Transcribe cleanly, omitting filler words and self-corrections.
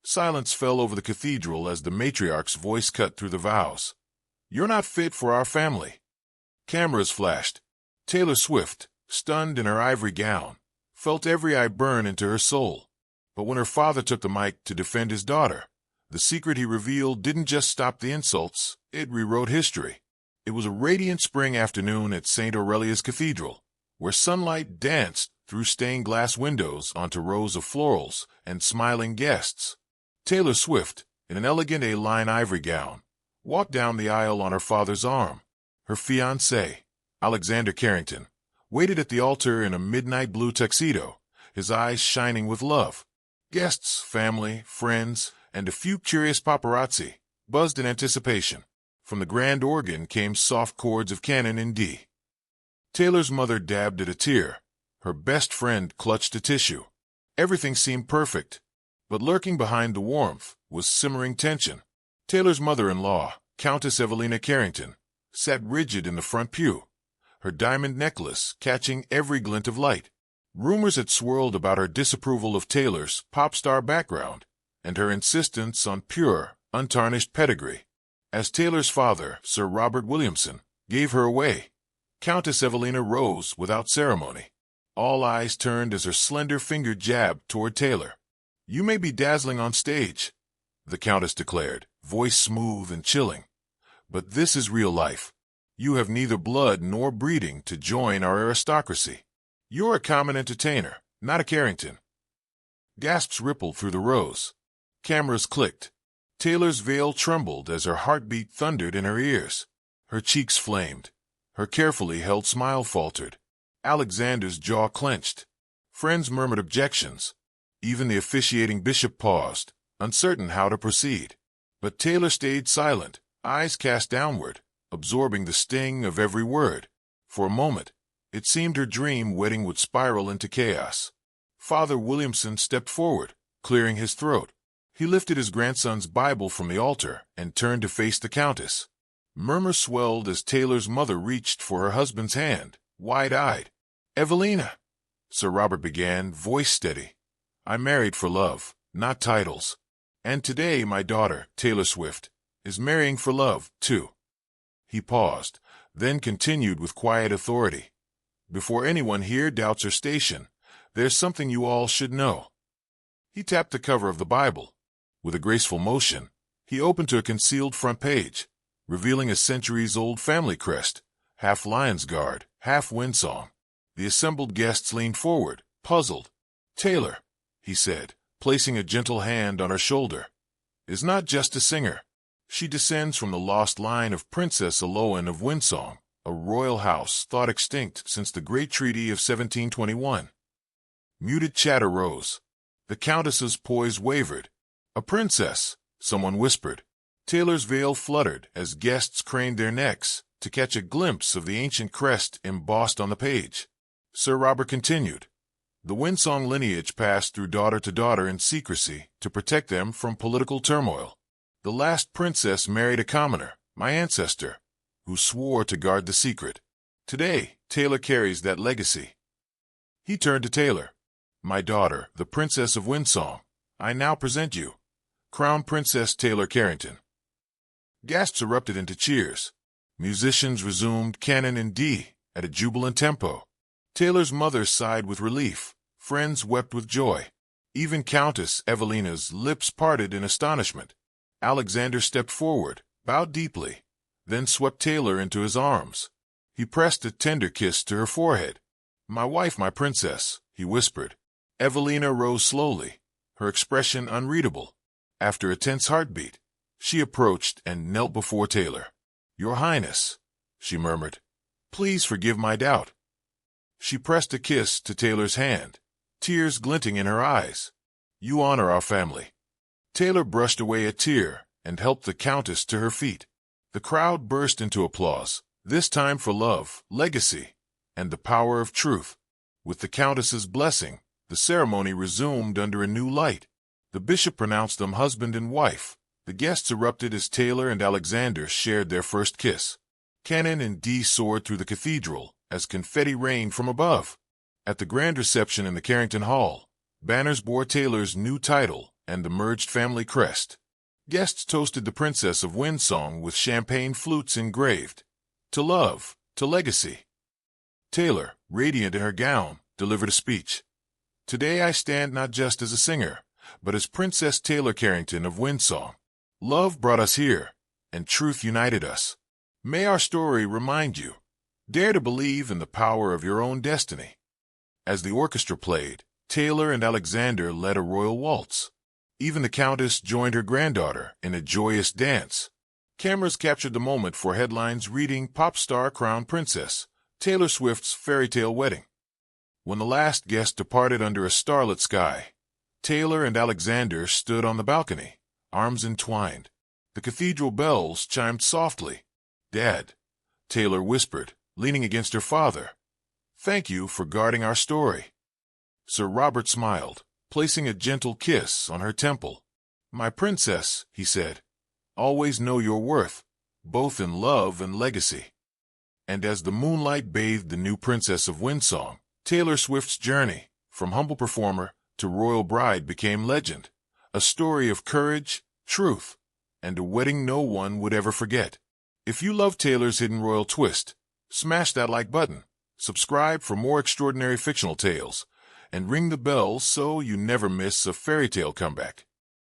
Silence fell over the cathedral as the matriarch's voice cut through the vows. "You're not fit for our family." Cameras flashed. Taylor Swift, stunned in her ivory gown, felt every eye burn into her soul. But when her father took the mic to defend his daughter, the secret he revealed didn't just stop the insults, it rewrote history. It was a radiant spring afternoon at St. Aurelia's Cathedral, where sunlight danced through stained glass windows onto rows of florals and smiling guests. Taylor Swift, in an elegant A-line ivory gown, walked down the aisle on her father's arm. Her fiancé, Alexander Carrington, waited at the altar in a midnight blue tuxedo, his eyes shining with love. Guests, family, friends, and a few curious paparazzi buzzed in anticipation. From the grand organ came soft chords of canon in D. Taylor's mother dabbed at a tear. Her best friend clutched a tissue. Everything seemed perfect, but lurking behind the warmth was simmering tension. Taylor's mother-in-law, Countess Evelina Carrington, sat rigid in the front pew, her diamond necklace catching every glint of light. Rumors had swirled about her disapproval of Taylor's pop star background and her insistence on pure, untarnished pedigree. As Taylor's father, Sir Robert Williamson, gave her away, Countess Evelina rose without ceremony. All eyes turned as her slender finger jabbed toward Taylor. "You may be dazzling on stage," the Countess declared, voice smooth and chilling, "but this is real life. You have neither blood nor breeding to join our aristocracy. You're a common entertainer, not a Carrington." Gasps rippled through the rows. Cameras clicked. Taylor's veil trembled as her heartbeat thundered in her ears. Her cheeks flamed. Her carefully held smile faltered. Alexander's jaw clenched. Friends murmured objections. Even the officiating bishop paused, uncertain how to proceed. But Taylor stayed silent, eyes cast downward, absorbing the sting of every word. For a moment, it seemed her dream wedding would spiral into chaos. Father Williamson stepped forward, clearing his throat. He lifted his grandson's Bible from the altar and turned to face the Countess. Murmurs swelled as Taylor's mother reached for her husband's hand, wide-eyed. "Evelina," Sir Robert began, voice steady. "I married for love, not titles. And today my daughter, Taylor Swift, is marrying for love, too." He paused, then continued with quiet authority. "Before anyone here doubts her station, there's something you all should know." He tapped the cover of the Bible. With a graceful motion, he opened to a concealed front page, revealing a centuries-old family crest, half lion's guard, half windsong. The assembled guests leaned forward, puzzled. "Taylor," he said, placing a gentle hand on her shoulder, "is not just a singer. She descends from the lost line of Princess Aloan of Windsong, a royal house thought extinct since the Great Treaty of 1721. Muted chatter rose. The Countess's poise wavered. "A princess," someone whispered. Taylor's veil fluttered as guests craned their necks to catch a glimpse of the ancient crest embossed on the page. Sir Robert continued. "The Windsong lineage passed through daughter to daughter in secrecy to protect them from political turmoil. The last princess married a commoner, my ancestor, who swore to guard the secret. Today, Taylor carries that legacy." He turned to Taylor. "My daughter, the Princess of Windsong, I now present you, Crown Princess Taylor Carrington." Gasps erupted into cheers. Musicians resumed canon in D at a jubilant tempo. Taylor's mother sighed with relief. Friends wept with joy. Even Countess Evelina's lips parted in astonishment. Alexander stepped forward, bowed deeply, then swept Taylor into his arms. He pressed a tender kiss to her forehead. "My wife, my princess," he whispered. Evelina rose slowly, her expression unreadable. After a tense heartbeat, she approached and knelt before Taylor. "Your Highness," she murmured, "please forgive my doubt." She pressed a kiss to Taylor's hand, tears glinting in her eyes. "You honor our family." Taylor brushed away a tear and helped the Countess to her feet. The crowd burst into applause, this time for love, legacy, and the power of truth. With the Countess's blessing, the ceremony resumed under a new light. The bishop pronounced them husband and wife. The guests erupted as Taylor and Alexander shared their first kiss. Cannon and D soared through the cathedral as confetti rained from above. At the grand reception in the Carrington Hall, banners bore Taylor's new title and the merged family crest. Guests toasted the Princess of Windsong with champagne flutes engraved. To love, to legacy. Taylor, radiant in her gown, delivered a speech. Today I stand not just as a singer, but as Princess Taylor Carrington of Windsong. Love brought us here, and truth united us. May our story remind you. Dare to believe in the power of your own destiny. As the orchestra played, Taylor and Alexander led a royal waltz. Even the Countess joined her granddaughter in a joyous dance. Cameras captured the moment for headlines reading Pop Star Crown Princess, Taylor Swift's fairy tale wedding. When the last guest departed under a starlit sky, Taylor and Alexander stood on the balcony, arms entwined. The cathedral bells chimed softly. "Dad," Taylor whispered, leaning against her father. "Thank you for guarding our story." Sir Robert smiled, placing a gentle kiss on her temple. "My princess," he said, "always know your worth, both in love and legacy." And as the moonlight bathed the new Princess of Windsong, Taylor Swift's journey, from humble performer to royal bride, became legend, a story of courage, truth, and a wedding no one would ever forget. If you love Taylor's hidden royal twist, smash that like button, subscribe for more extraordinary fictional tales, and ring the bell so you never miss a fairy tale comeback.